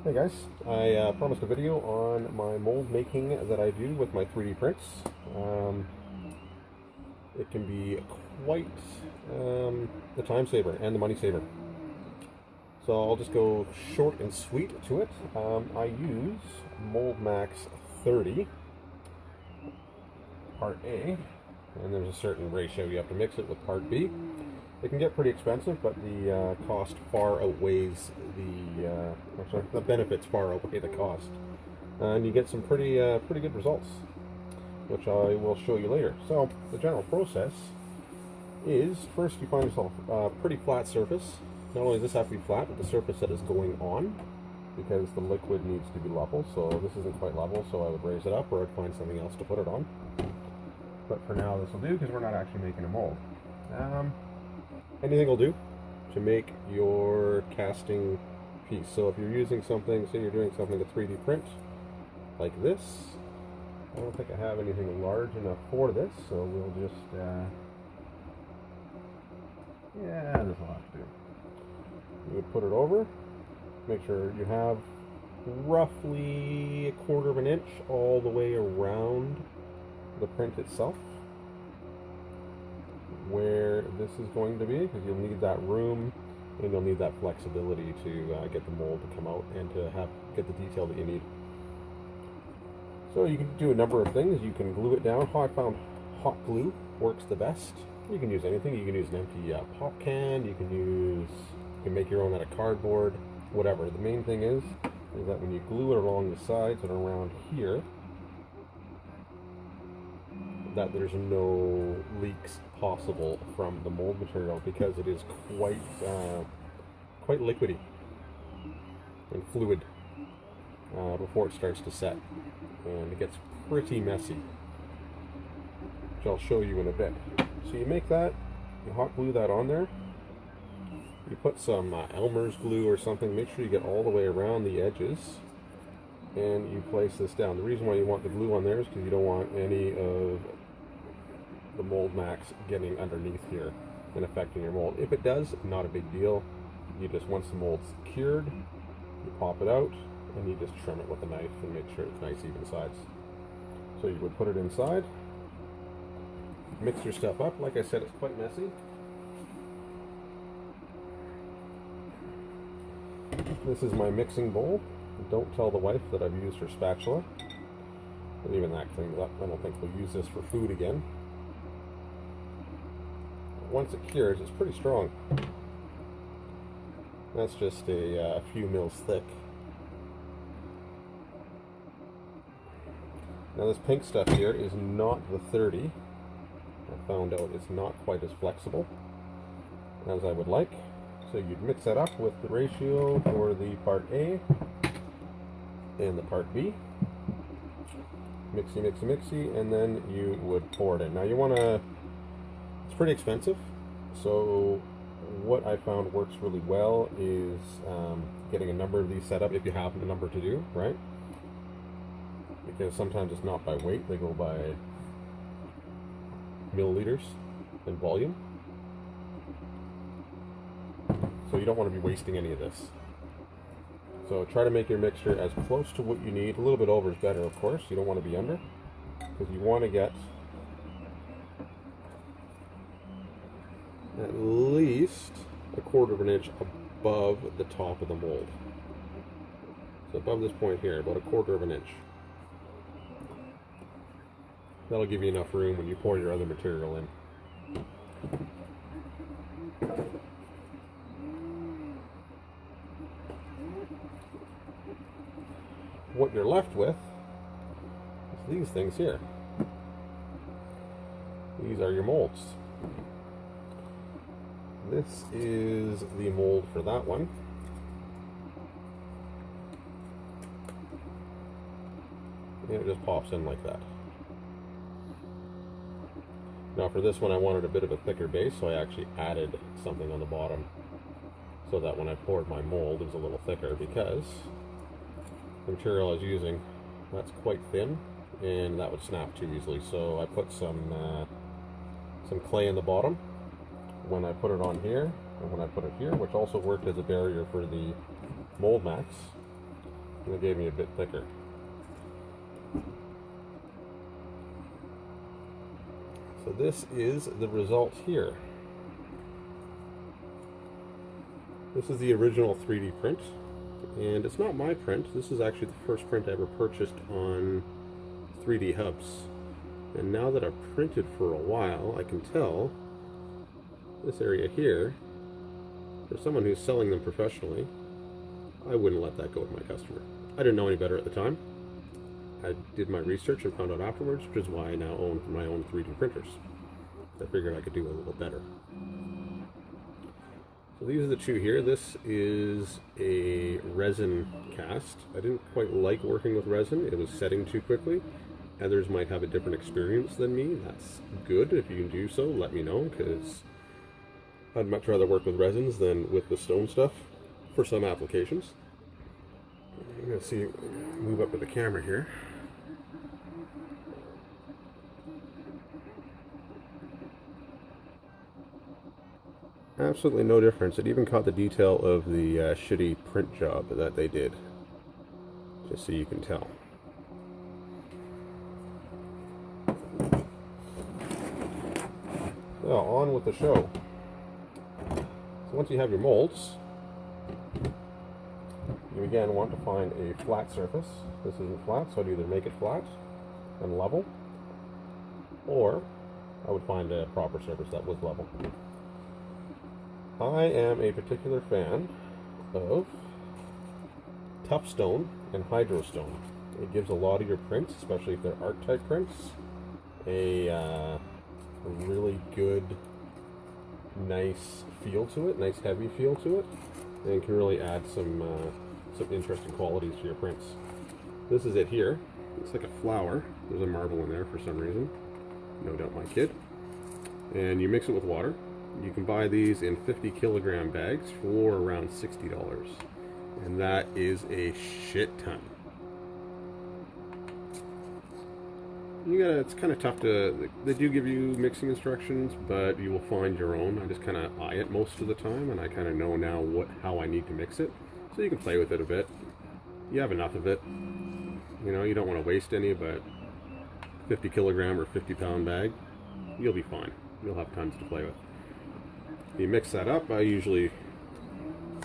Hey guys, I promised a video on my mold making that I do with my 3D prints. Um, it can be quite the time saver and the money saver. So I'll just go short and sweet to it. I use Mold Max 30 Part A, and there's a certain ratio you have to mix it with Part B. It can get pretty expensive, but the cost far outweighs the benefits far outweigh the cost, and you get some pretty good results, which I will show you later. So the general process is first you find yourself a pretty flat surface. Not only does this have to be flat, but the surface that is going on, because the liquid needs to be level. So this isn't quite level, so I would raise it up, or I'd find something else to put it on. But for now, this will do because we're not actually making a mold. Anything will do to make your casting piece. So if you're using something, say you're doing something to 3D print, like this, I don't think I have anything large enough for this, so we'll just, yeah, this will have to do. You would put it over, make sure you have roughly 1/4 of an inch all the way around the print itself, where this is going to be, because you'll need that room and you'll need that flexibility to get the mold to come out and to get the detail that you need. So you can do a number of things. You can glue it down. I found hot glue works the best. You can use anything. You can use an empty pop can. You can make your own out of cardboard, whatever. The main thing is that when you glue it along the sides and around here, that there's no leaks possible from the mold material, because it is quite liquidy and fluid before it starts to set, and it gets pretty messy, which I'll show you in a bit. So you make that, you hot glue that on there, you put some Elmer's glue or something, make sure you get all the way around the edges, and you place this down. The reason why you want the glue on there is because you don't want any of the Mold Max getting underneath here and affecting your mold. If it does, not a big deal. You just, once the mold's cured, you pop it out and you just trim it with a knife and make sure it's nice even sides. So you would put it inside, mix your stuff up. Like I said, it's quite messy. This is my mixing bowl. Don't tell the wife that I've used her spatula. And even that cleans up. I don't think we'll use this for food again. Once it cures, it's pretty strong. That's just a few mils thick. Now this pink stuff here is not the 30. I found out it's not quite as flexible as I would like. So you'd mix that up with the ratio for the part A and the part B. Mixy, mixy, mixy, and then you would pour it in. Now you want to, it's pretty expensive, so what I found works really well is getting a number of these set up, if you have a number to do, right? Because sometimes it's not by weight, they go by milliliters in volume. So you don't want to be wasting any of this. So try to make your mixture as close to what you need. A little bit over is better, of course. You don't want to be under, because you want to get at least 1/4 of an inch above the top of the mold. So above this point here, about 1/4 of an inch. That'll give you enough room when you pour your other material in. What you're left with is these things here. These are your molds. This is the mold for that one. And it just pops in like that. Now for this one I wanted a bit of a thicker base, so I actually added something on the bottom so that when I poured my mold it was a little thicker, because the material I was using, that's quite thin and that would snap too easily. So I put some clay in the bottom when I put it on here and when I put it here, which also worked as a barrier for the Mold Max. and it gave me a bit thicker. So this is the result here. This is the original 3D print, and it's not my print. This is actually the first print I ever purchased on 3D Hubs. And now that I've printed for a while, I can tell this area here, for someone who's selling them professionally, I wouldn't let that go to my customer. I didn't know any better at the time. I did my research and found out afterwards, which is why I now own my own 3D printers. I figured I could do a little better. So these are the two here. This is a resin cast. I didn't quite like working with resin. It was setting too quickly. Others might have a different experience than me. That's good. If you can do so, let me know, because I'd much rather work with resins than with the stone stuff for some applications. I'm going to see, move up with the camera here. Absolutely no difference. It even caught the detail of the shitty print job that they did, just so you can tell. So on with the show. So once you have your molds, you again want to find a flat surface. This isn't flat, so I'd either make it flat and level, or I would find a proper surface that was level. I am a particular fan of tough stone and hydro stone. It gives a lot of your prints, especially if they're art type prints, a really good, nice feel to it, nice heavy feel to it, and can really add some interesting qualities to your prints. This is it here. It's like a flower. There's a marble in there for some reason. No doubt my kid. And you mix it with water. You can buy these in 50 kilogram bags for around $60. And that is a shit ton. It's kind of tough to, they do give you mixing instructions, but you will find your own. I just kind of eye it most of the time, and I kind of know now how I need to mix it. So you can play with it a bit. You have enough of it. You know, you don't want to waste any, but 50 kilogram or 50 pound bag, you'll be fine. You'll have tons to play with. You mix that up. I usually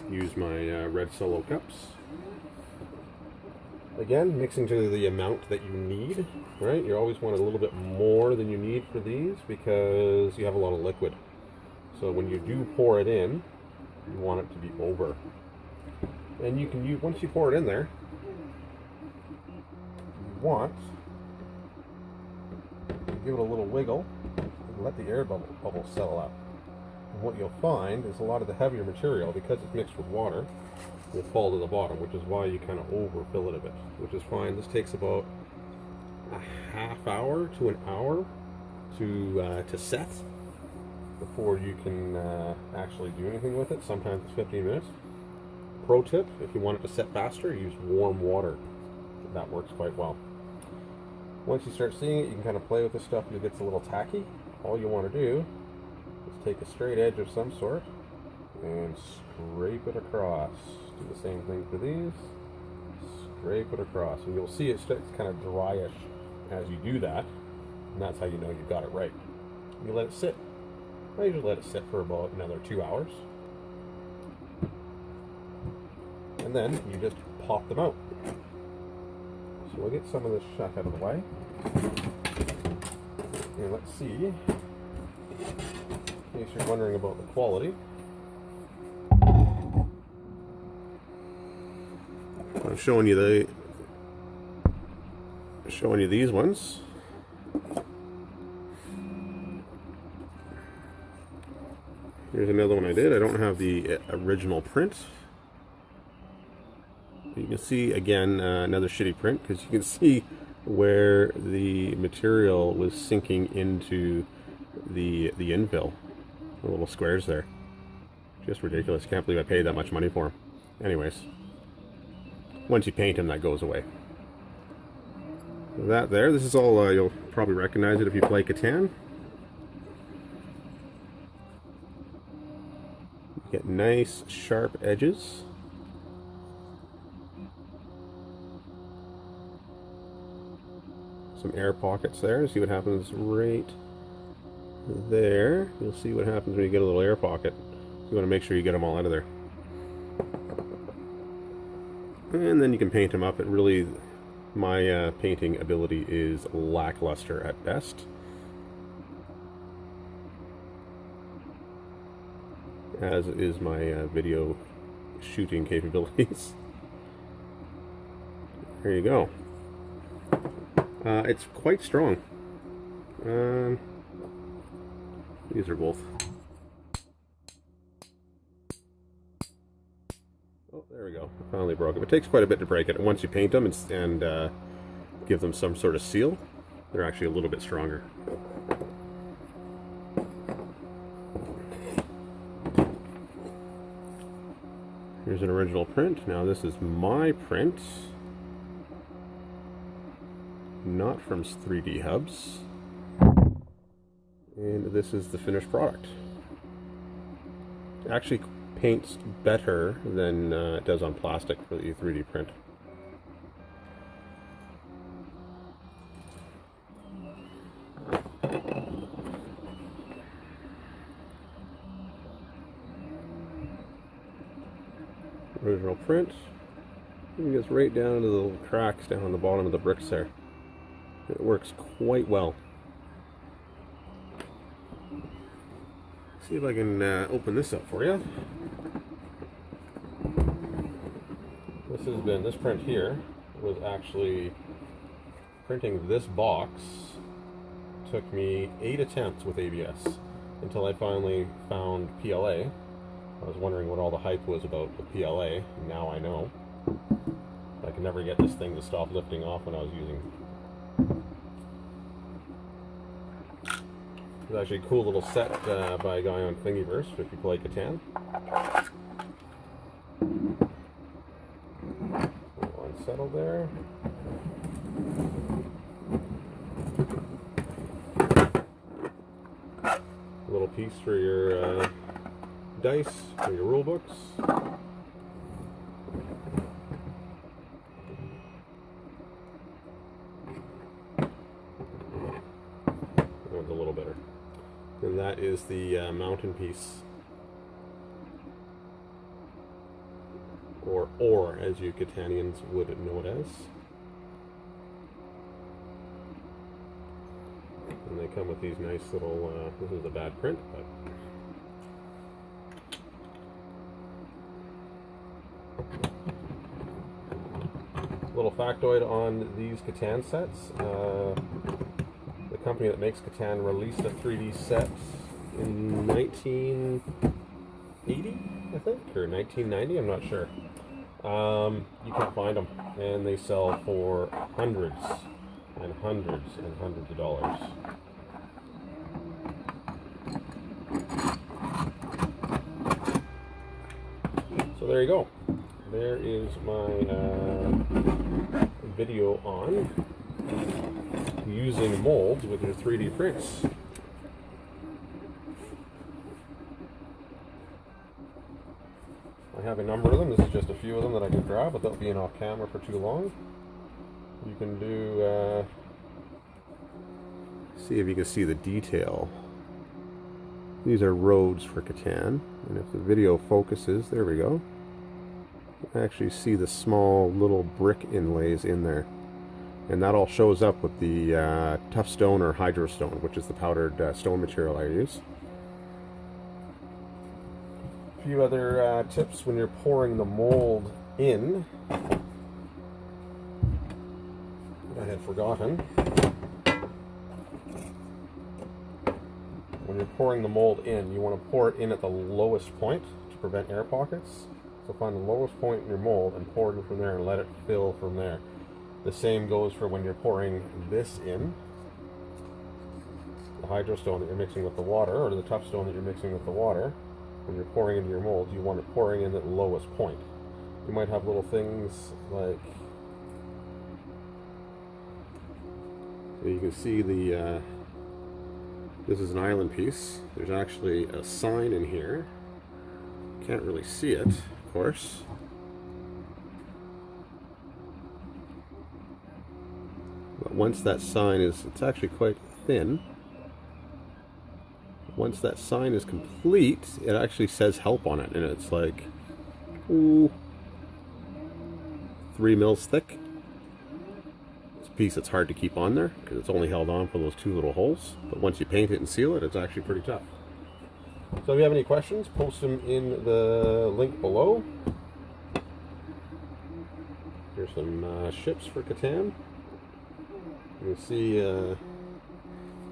use my red Solo cups. Again, mixing to the amount that you need, right? You always want a little bit more than you need for these because you have a lot of liquid. So when you do pour it in, you want it to be over. And you can use, once you pour it in there, you want to give it a little wiggle and let the air bubbles settle out. And what you'll find is a lot of the heavier material, because it's mixed with water, will fall to the bottom, which is why you kind of overfill it a bit, which is fine. This takes about a half hour to an hour to set before you can actually do anything with it. Sometimes it's 15 minutes. Pro tip, if you want it to set faster, use warm water. That works quite well. Once you start seeing it, you can kind of play with this stuff. It gets a little tacky. All you want to do is take a straight edge of some sort and scrape it across. Do the same thing for these. Scrape it across, and you'll see it's kind of dryish as you do that, and that's how you know you've got it right. You let it sit. I usually let it sit for about another 2 hours, and then you just pop them out. So we'll get some of this shut out of the way, and let's see, in case you're wondering about the quality. I'm showing you these ones. Here's another one I did. I don't have the original print. You can see again another shitty print, because you can see where the material was sinking into the infill. The little squares there. Just ridiculous. Can't believe I paid that much money for them. Anyways. Once you paint them, that goes away. That there, this is all, you'll probably recognize it if you play Catan. You get nice, sharp edges. some air pockets there. See what happens right there. You'll see what happens when you get a little air pocket. You want to make sure you get them all out of there. And then you can paint them up. It really, my painting ability is lackluster at best. As is my video shooting capabilities. There you go. It's quite strong. These are both. Oh, there we go. I finally broke it. It takes quite a bit to break it. Once you paint them and give them some sort of seal, they're actually a little bit stronger. Here's an original print. Now this is my print, not from 3D Hubs. And this is the finished product. It actually paints better than it does on plastic for the 3D print. Original print. It gets right down to the little cracks down the bottom of the bricks there. It works quite well. See if I can open this up for you. This print here was actually printing this box. Took me 8 attempts with ABS until I finally found PLA. I was wondering what all the hype was about the PLA. Now I know. I could never get this thing to stop lifting off when I was using it. It's actually a cool little set by a guy on Thingiverse if you play Catan. Unsettled there. A little piece for your dice, for your rule books. That one's a little better. And that is the mountain piece, or as you Catanians would know it as. And they come with these nice little, this is a bad print, but little factoid on these Catan sets. The company that makes Catan released a 3D set in 1980, I think, or 1990, I'm not sure. You can't find them, and they sell for hundreds and hundreds and hundreds of dollars. So there you go. There is my video on using molds with your 3D prints. I have a number of them. This is just a few of them that I can grab without being off camera for too long. You can do, see if you can see the detail. These are roads for Catan, and if the video focuses, there we go. You can actually see the small little brick inlays in there. And that all shows up with the tough stone or hydro stone, which is the powdered stone material I use. A few other tips when you're pouring the mold in. I had forgotten. When you're pouring the mold in, you want to pour it in at the lowest point to prevent air pockets. So find the lowest point in your mold and pour it in from there and let it fill from there. The same goes for when you're pouring this in, the hydro stone that you're mixing with the water, or the tough stone that you're mixing with the water. When you're pouring into your molds, you want it pouring in at the lowest point. You might have little things like, so you can see the, this is an island piece. There's actually a sign in here. Can't really see it, of course. But once that sign is, it's actually quite thin. Once that sign is complete, it actually says help on it, and it's like, ooh, 3 mils thick. It's a piece that's hard to keep on there because it's only held on for those 2 little holes. But once you paint it and seal it, it's actually pretty tough. So if you have any questions, post them in the link below. Here's some ships for Catan. You can see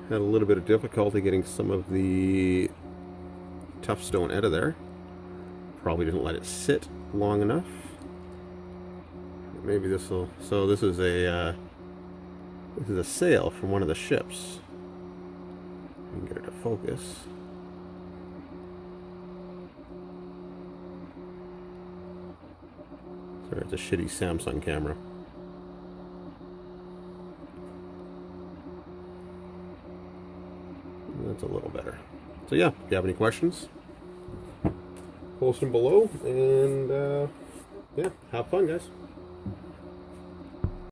had a little bit of difficulty getting some of the tough stone out of there. Probably didn't let it sit long enough. Maybe this will. So this is a sail from one of the ships. I can get it to focus. Sorry, it's a shitty Samsung camera. That's a little better. So yeah, if you have any questions, post them below, and yeah, have fun, guys.